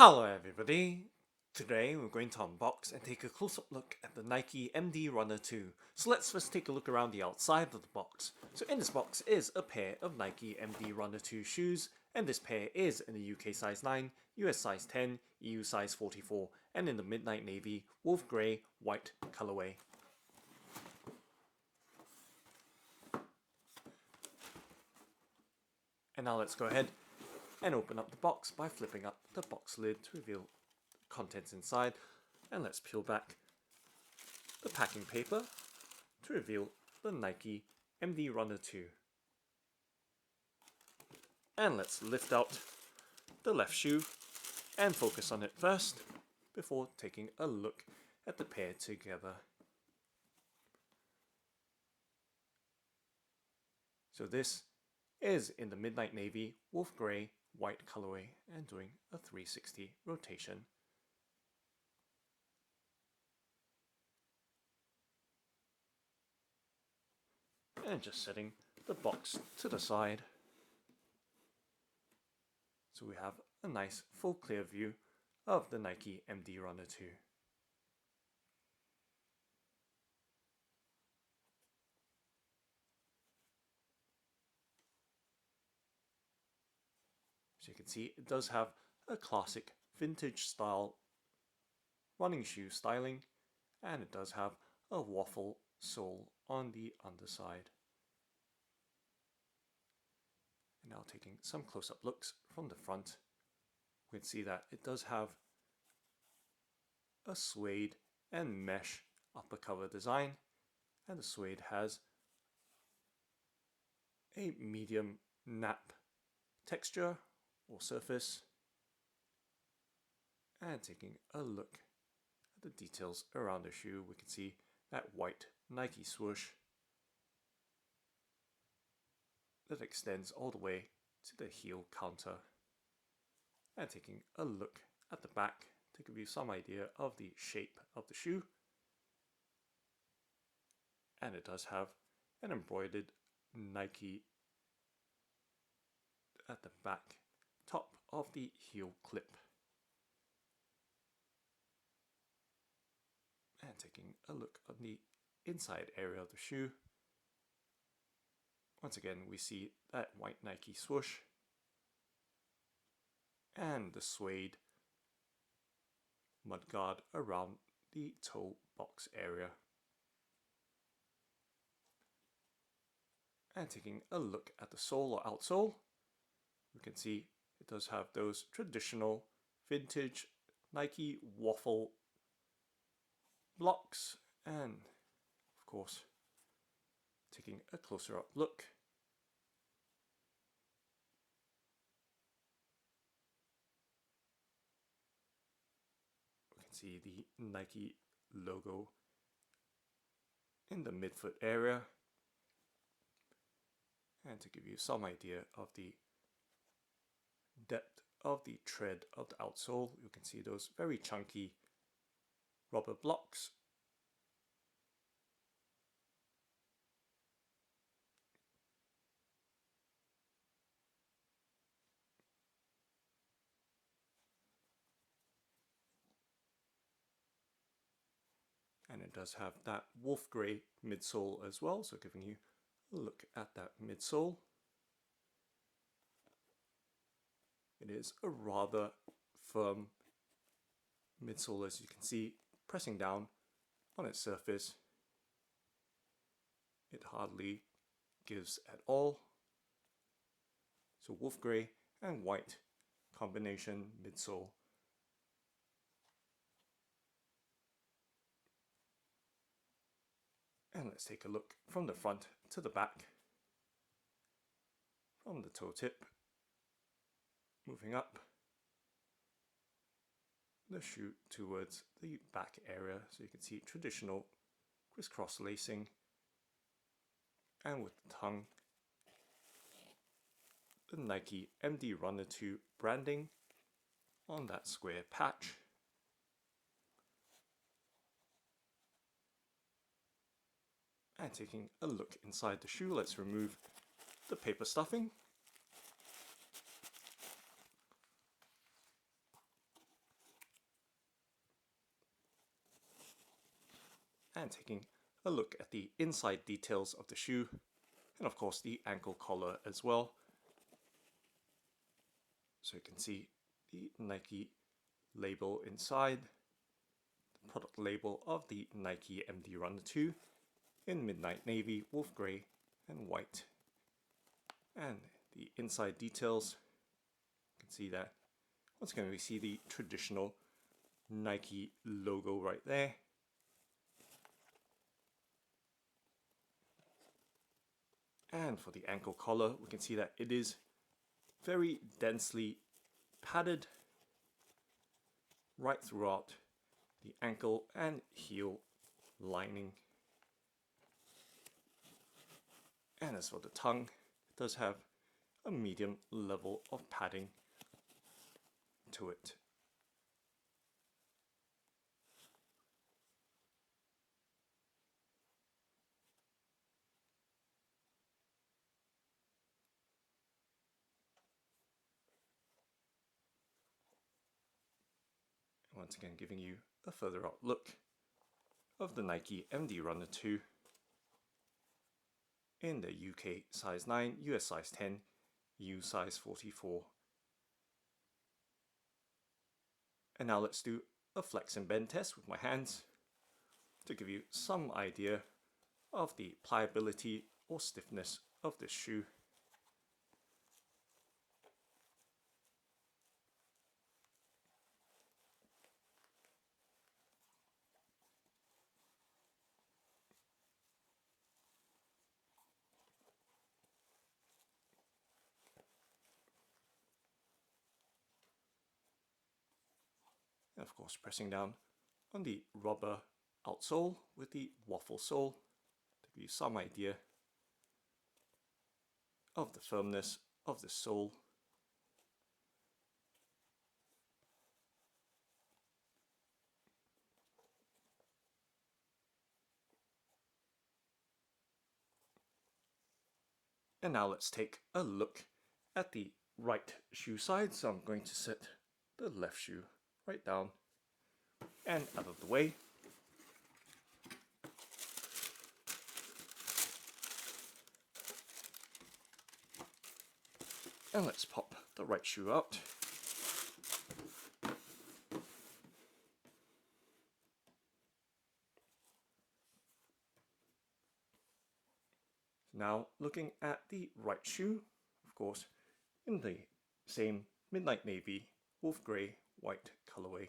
Hello everybody! Today we're going to unbox and take a close-up look at the Nike MD Runner 2. So let's first take a look around the outside of the box. So in this box is a pair of Nike MD Runner 2 shoes, and this pair is in the UK size 9, US size 10, EU size 44, and in the midnight navy, wolf grey, white colourway. And now let's go ahead and open up the box by flipping up the box lid to reveal contents inside, and let's peel back the packing paper to reveal the Nike MD Runner 2. And let's lift out the left shoe and focus on it first before taking a look at the pair together. So this is in the midnight navy, wolf grey, white colorway, and doing a 360 rotation. And just setting the box to the side, so we have a nice full clear view of the Nike MD Runner 2. So you can see it does have a classic vintage style running shoe styling, and it does have a waffle sole on the underside. And now taking some close-up looks from the front, we can see that it does have a suede and mesh upper cover design, and the suede has a medium nap texture or surface. And taking a look at the details around the shoe, we can see that white Nike swoosh that extends all the way to the heel counter. And taking a look at the back to give you some idea of the shape of the shoe. And it does have an embroidered Nike at the back top of the heel clip. And taking a look on the inside area of the shoe, once again we see that white Nike swoosh and the suede mudguard around the toe box area. And taking a look at the sole or outsole, we can see it does have those traditional vintage Nike waffle blocks, and of course taking a closer up look, we can see the Nike logo in the midfoot area. And to give you some idea of the depth of the tread of the outsole, you can see those very chunky rubber blocks. And it does have that wolf grey midsole as well, so giving you a look at that midsole. It is a rather firm midsole, as you can see, pressing down on its surface. It hardly gives at all. So wolf grey and white combination midsole. And let's take a look from the front to the back, from the toe tip, moving up the shoe towards the back area, so you can see traditional crisscross lacing, and with the tongue, the Nike MD Runner 2 branding on that square patch. And taking a look inside the shoe, let's remove the paper stuffing. and taking a look at the inside details of the shoe, and of course the ankle collar as well. So you can see the Nike label inside, the product label of the Nike MD Runner 2 in midnight navy, wolf grey and white. And the inside details, you can see that once again we see the traditional Nike logo right there. And for the ankle collar, we can see that it is very densely padded right throughout the ankle and heel lining. And as for the tongue, it does have a medium level of padding to it. Once again giving you a further out look of the Nike MD Runner 2 in the UK size 9, US size 10, EU size 44. And now let's do a flex and bend test with my hands to give you some idea of the pliability or stiffness of this shoe. And of course pressing down on the rubber outsole with the waffle sole to give you some idea of the firmness of the sole. And now let's take a look at the right shoe side. So I'm going to set the left shoe right down and out of the way. And let's pop the right shoe out. Now looking at the right shoe, of course, in the same midnight navy, wolf grey, white colourway.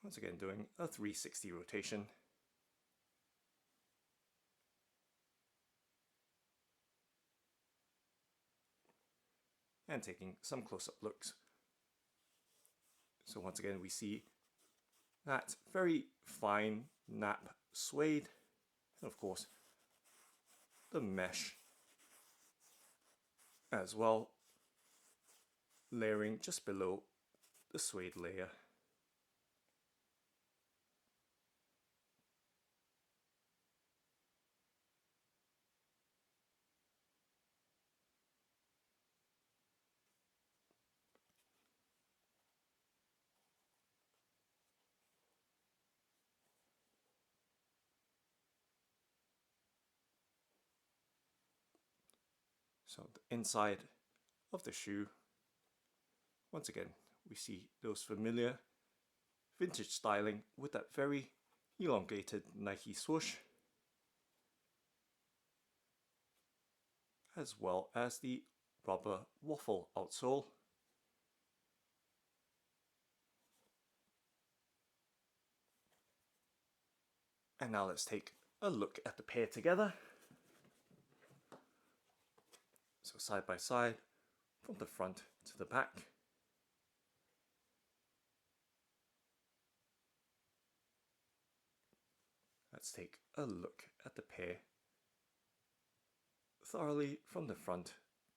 Once again doing a 360 rotation. And taking some close-up looks. So once again we see that very fine nap suede, and of course the mesh as well, layering just below the suede layer. So the inside of the shoe, once again we see those familiar vintage styling with that very elongated Nike swoosh, as well as the rubber waffle outsole. And now let's take a look at the pair together. So side by side, from the front to the back. Let's take a look at the pair thoroughly from the front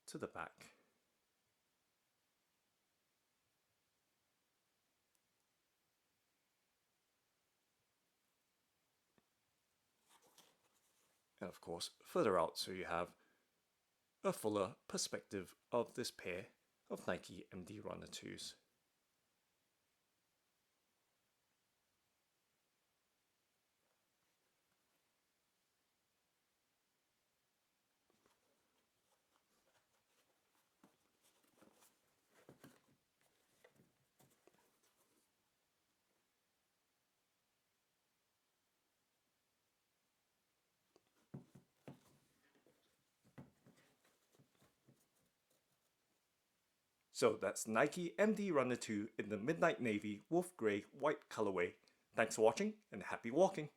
to the back. And of course further out, so you have a fuller perspective of this pair of Nike MD Runner 2s. So that's Nike MD Runner 2 in the midnight navy wolf grey white colorway. Thanks for watching and happy walking!